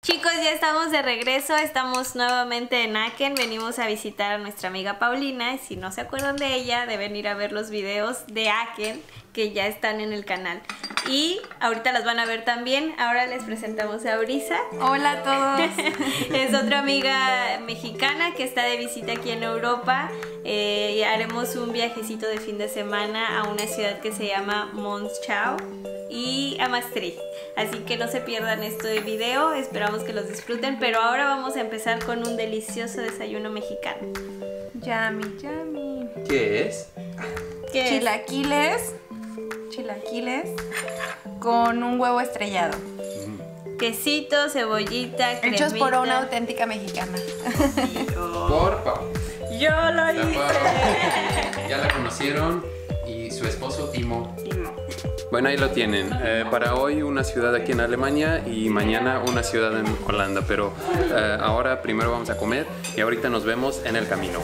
Chicos, ya estamos de regreso, estamos nuevamente en Aken, venimos a visitar a nuestra amiga Paulina y si no se acuerdan de ella deben ir a ver los videos de Aken que ya están en el canal y ahorita las van a ver también. Ahora les presentamos a Brisa. Hola a todos. Es otra amiga mexicana que está de visita aquí en Europa. Haremos un viajecito de fin de semana a una ciudad que se llama Monschau y a Maastricht, así que no se pierdan este video, esperamos que los disfruten, pero ahora vamos a empezar con un delicioso desayuno mexicano. Yummy, yummy. ¿Qué es? ¿Qué Chilaquiles con un huevo estrellado. Quesito, cebollita, cremita. Hechos por una auténtica mexicana. Por Pau. Yo lo hice. Ya la conocieron y su esposo Timo. Bueno, ahí lo tienen. Para hoy una ciudad aquí en Alemania y mañana una ciudad en Holanda. Pero ahora primero vamos a comer y ahorita nos vemos en el camino.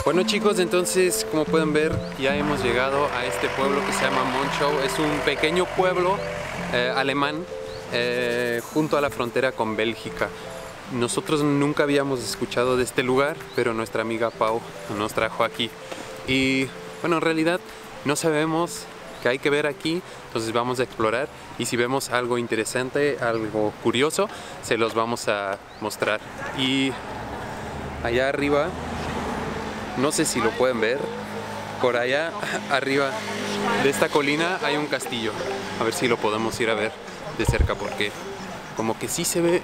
Bueno chicos, entonces como pueden ver ya hemos llegado a este pueblo que se llama Monschau. Es un pequeño pueblo alemán junto a la frontera con Bélgica. Nosotros nunca habíamos escuchado de este lugar, pero nuestra amiga Pau nos trajo aquí. Y bueno, en realidad no sabemos qué hay que ver aquí, entonces vamos a explorar y si vemos algo interesante, algo curioso, se los vamos a mostrar. Y allá arriba, no sé si lo pueden ver, por allá arriba de esta colina hay un castillo. A ver si lo podemos ir a ver de cerca porque como que sí se ve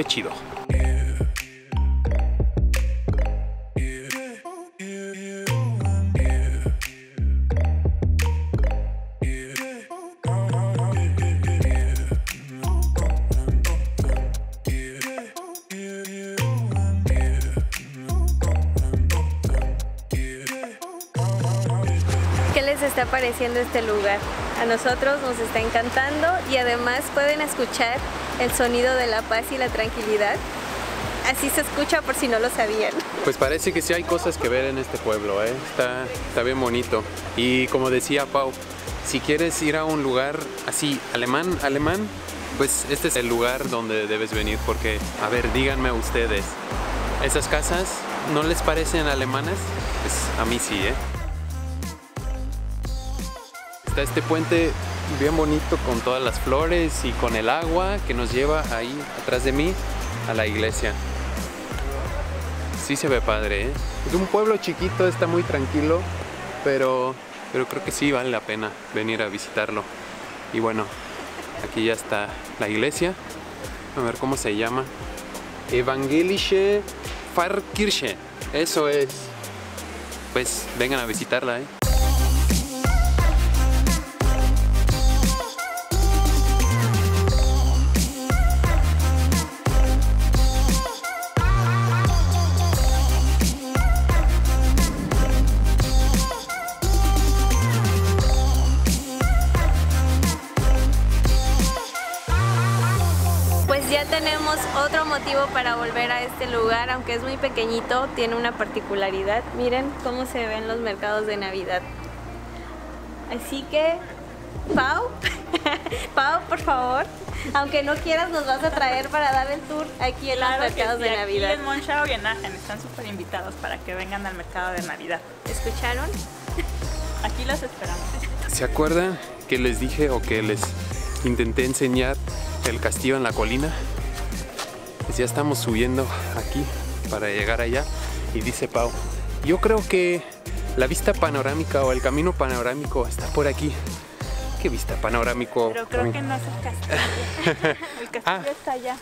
chido. ¿Qué les está pareciendo este lugar? A nosotros nos está encantando y además pueden escuchar el sonido de la paz y la tranquilidad. Así se escucha por si no lo sabían. Pues parece que sí hay cosas que ver en este pueblo, está bien bonito. Y como decía Pau, si quieres ir a un lugar así alemán, pues este es el lugar donde debes venir porque, a ver, díganme ustedes, ¿esas casas no les parecen alemanas? Pues a mí sí, Está este puente bien bonito con todas las flores y con el agua que nos lleva ahí atrás de mí a la iglesia. Sí se ve padre, Es un pueblo chiquito, está muy tranquilo, pero creo que sí vale la pena venir a visitarlo. Y bueno, aquí ya está la iglesia. A ver cómo se llama. Evangelische Pfarrkirche. Eso es. Pues vengan a visitarla, Ya tenemos otro motivo para volver a este lugar, aunque es muy pequeñito, tiene una particularidad. Miren cómo se ven los mercados de Navidad. Así que, Pau, Pau, por favor, aunque no quieras, nos vas a traer para dar el tour aquí en los mercados de Navidad. Aquí en Monschau y en Aachen están súper invitados para que vengan al mercado de Navidad. ¿Escucharon? Aquí los esperamos. ¿Se acuerdan que les dije o que les intenté enseñar el castillo en la colina? Pues ya estamos subiendo aquí para llegar allá y dice Pau, yo creo que la vista panorámica o el camino panorámico está por aquí. ¿Qué vista panorámico? Pero creo que no es el castillo. El castillo está allá.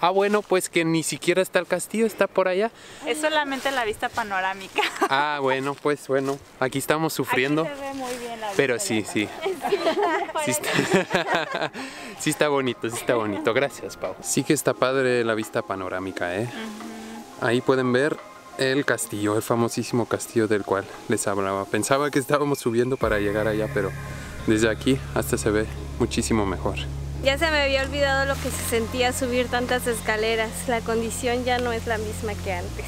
Ah, bueno, pues que ni siquiera está el castillo, está por allá. Es solamente la vista panorámica. Ah, bueno, pues bueno, aquí estamos sufriendo. Aquí se ve muy bien la vista. Pero sí. Sí está bonito, sí está bonito. Gracias, Pau. Sí que está padre la vista panorámica, Ahí pueden ver el castillo, el famosísimo castillo del cual les hablaba. Pensaba que estábamos subiendo para llegar allá, pero desde aquí hasta se ve muchísimo mejor. Ya se me había olvidado lo que se sentía subir tantas escaleras. La condición ya no es la misma que antes.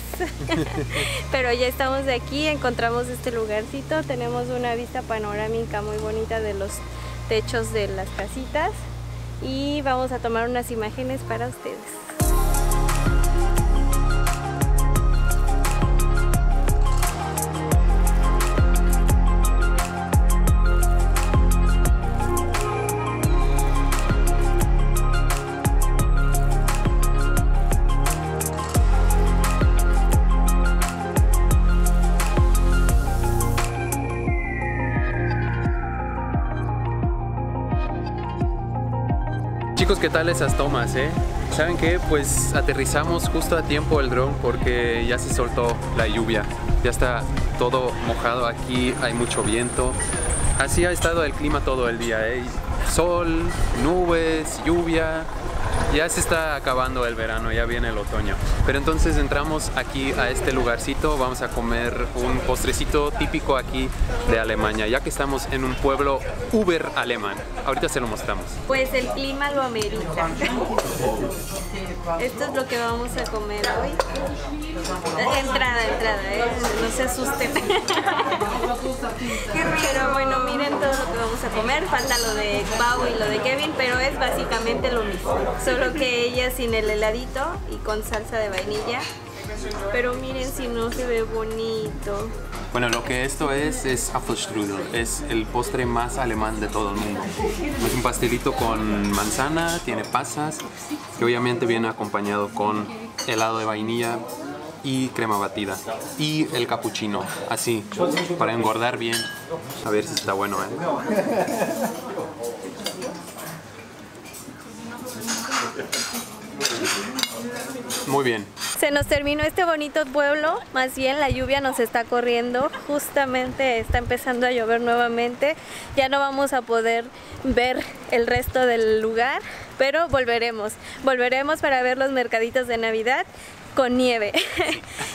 Pero ya estamos de aquí, encontramos este lugarcito. Tenemos una vista panorámica muy bonita de los techos de las casitas. Y vamos a tomar unas imágenes para ustedes. Chicos, ¿qué tal esas tomas, ¿Saben qué? Pues aterrizamos justo a tiempo el dron porque ya se soltó la lluvia. Ya está todo mojado aquí, hay mucho viento. Así ha estado el clima todo el día, Sol, nubes, lluvia. Ya se está acabando el verano, ya viene el otoño. Pero entonces entramos aquí a este lugarcito, vamos a comer un postrecito típico aquí de Alemania, ya que estamos en un pueblo uber alemán. Ahorita se lo mostramos. Pues el clima lo amerita. Esto es lo que vamos a comer hoy. Entrada, no se asusten. Pero bueno, miren todo lo que vamos a comer. Falta lo de Pau y lo de Kevin, pero es básicamente lo mismo. Solo que ella sin el heladito y con salsa de vainilla. Pero miren si no se ve bonito. Bueno, lo que esto es Apfelstrudel, es el postre más alemán de todo el mundo. Es un pastelito con manzana, tiene pasas, que obviamente viene acompañado con helado de vainilla y crema batida. Y el capuchino, así, para engordar bien. A ver si está bueno, Muy bien. Se nos terminó este bonito pueblo, más bien la lluvia nos está corriendo, justamente está empezando a llover nuevamente, ya no vamos a poder ver el resto del lugar, pero volveremos para ver los mercaditos de Navidad con nieve.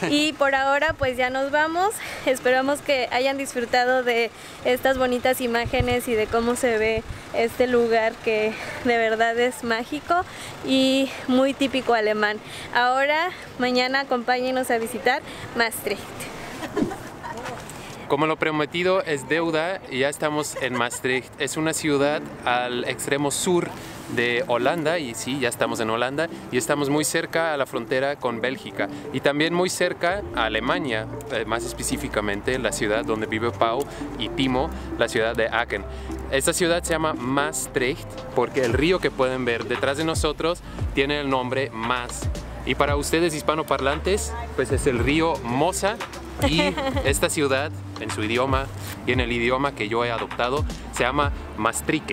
Y por ahora pues ya nos vamos, esperamos que hayan disfrutado de estas bonitas imágenes y de cómo se ve este lugar que de verdad es mágico y muy típico alemán. Ahora, mañana acompáñenos a visitar Maastricht. Como lo prometido es deuda, ya estamos en Maastricht. Es una ciudad al extremo sur de Holanda, y sí, ya estamos en Holanda, y estamos muy cerca a la frontera con Bélgica y también muy cerca a Alemania, más específicamente la ciudad donde vive Pau y Timo, la ciudad de Aachen. Esta ciudad se llama Maastricht porque el río que pueden ver detrás de nosotros tiene el nombre Maas. Y para ustedes hispanoparlantes, pues es el río Mosa. Y esta ciudad, en su idioma y en el idioma que yo he adoptado, se llama Maastricht.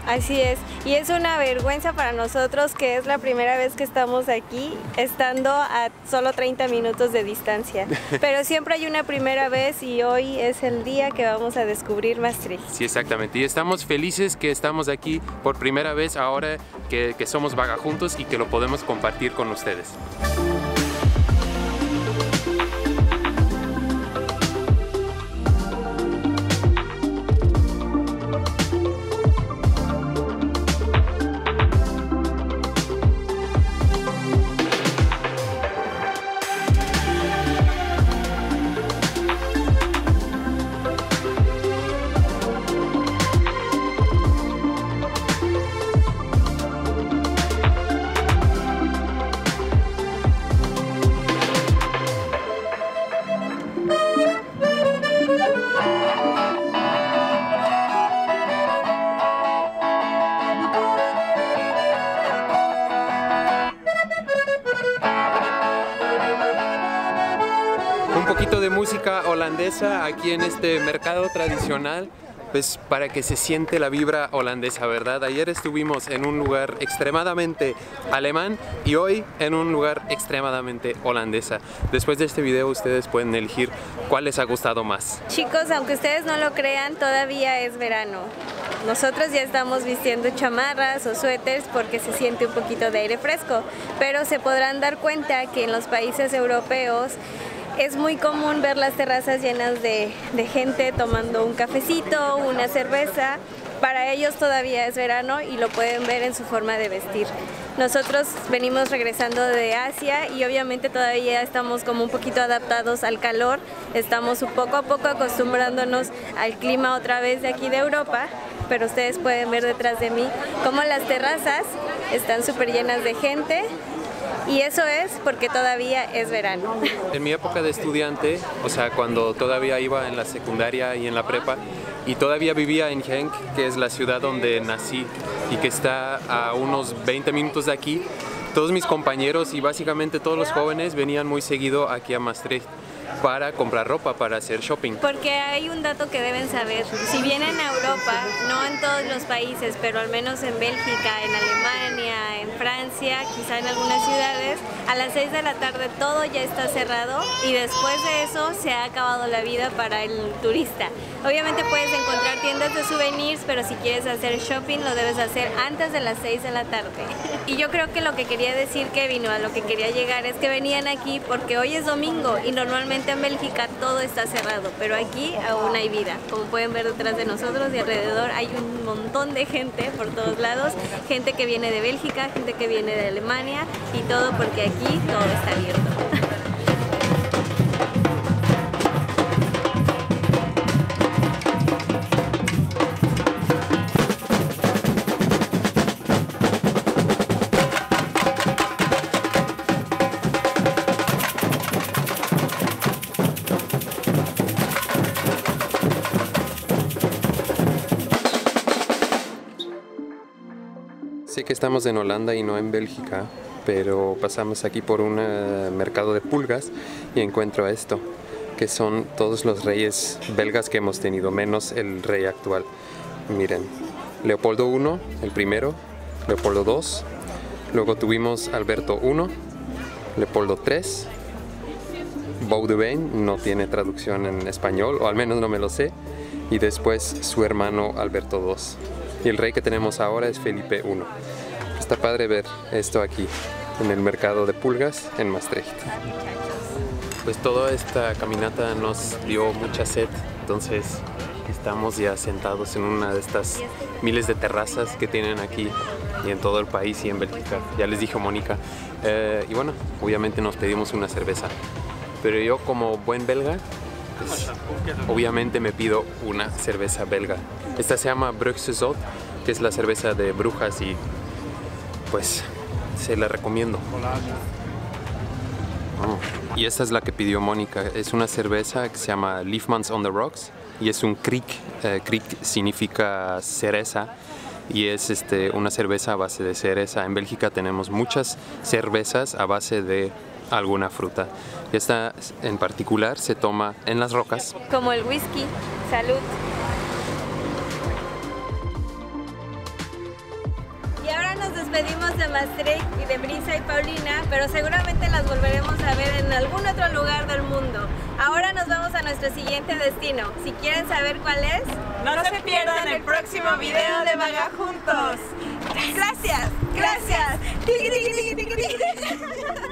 Así es, y es una vergüenza para nosotros que es la primera vez que estamos aquí, estando a solo 30 minutos de distancia. Pero siempre hay una primera vez y hoy es el día que vamos a descubrir Maastricht. Sí, exactamente, y estamos felices que estamos aquí por primera vez ahora que somos vagajuntos y que lo podemos compartir con ustedes. Un poquito de música holandesa aquí en este mercado tradicional, pues para que se siente la vibra holandesa, ¿verdad? Ayer estuvimos en un lugar extremadamente alemán y hoy en un lugar extremadamente holandesa. Después de este video ustedes pueden elegir cuál les ha gustado más. Chicos, aunque ustedes no lo crean, todavía es verano. Nosotros ya estamos vistiendo chamarras o suéteres porque se siente un poquito de aire fresco, pero se podrán dar cuenta que en los países europeos es muy común ver las terrazas llenas de gente tomando un cafecito, una cerveza. para ellos todavía es verano y lo pueden ver en su forma de vestir. Nosotros venimos regresando de Asia y obviamente todavía estamos como un poquito adaptados al calor, estamos poco a poco acostumbrándonos al clima otra vez de aquí de Europa, pero ustedes pueden ver detrás de mí cómo las terrazas están súper llenas de gente. Y eso es porque todavía es verano. En mi época de estudiante, o sea, cuando todavía iba en la secundaria y en la prepa, y todavía vivía en Genk, que es la ciudad donde nací y que está a unos 20 minutos de aquí, todos mis compañeros y básicamente todos los jóvenes venían muy seguido aquí a Maastricht para comprar ropa, para hacer shopping. Porque hay un dato que deben saber, si vienen a Europa, no en todos los países, pero al menos en Bélgica, en Alemania, en Francia, quizá en algunas ciudades, a las 6 de la tarde todo ya está cerrado y después de eso se ha acabado la vida para el turista. Obviamente puedes encontrar tiendas de souvenirs, pero si quieres hacer shopping lo debes hacer antes de las 6 de la tarde. Y yo creo que lo que quería decir Kevin, o a lo que quería llegar, es que venían aquí porque hoy es domingo y normalmente en Bélgica todo está cerrado, pero aquí aún hay vida. Como pueden ver detrás de nosotros y alrededor hay un montón de gente por todos lados, gente que viene de Bélgica, gente que viene de Alemania y todo porque aquí todo está abierto. Sé que estamos en Holanda y no en Bélgica, pero pasamos aquí por un mercado de pulgas y encuentro esto, que son todos los reyes belgas que hemos tenido, menos el rey actual. Miren, Leopoldo I, el primero, Leopoldo II, luego tuvimos Alberto I, Leopoldo III, Baudouin, no tiene traducción en español, o al menos no me lo sé, y después su hermano Alberto II. Y el rey que tenemos ahora es Felipe I. Está padre ver esto aquí, en el mercado de pulgas en Maastricht. Pues toda esta caminata nos dio mucha sed, entonces estamos ya sentados en una de estas miles de terrazas que tienen aquí y en todo el país y en Bélgica. Ya les dijo Mónica. Y bueno, obviamente nos pedimos una cerveza. Pero yo como buen belga, pues, obviamente me pido una cerveza belga. Esta se llama Brugse Zot, que es la cerveza de brujas y pues se la recomiendo. Y esta es la que pidió Mónica. Es una cerveza que se llama Liefmans on the Rocks y es un kriek. Kriek significa cereza y es una cerveza a base de cereza. En Bélgica tenemos muchas cervezas a base de alguna fruta. Y esta en particular se toma en las rocas. Como el whisky. Salud. Y ahora nos despedimos de Maastricht y de Brisa y Paulina, pero seguramente las volveremos a ver en algún otro lugar del mundo. Ahora nos vamos a nuestro siguiente destino. Si quieren saber cuál es, No se pierdan el próximo video de Vaga Juntos. ¡Gracias! ¡Gracias! ¡Tiki, tiki, tiki, tiki, tiki!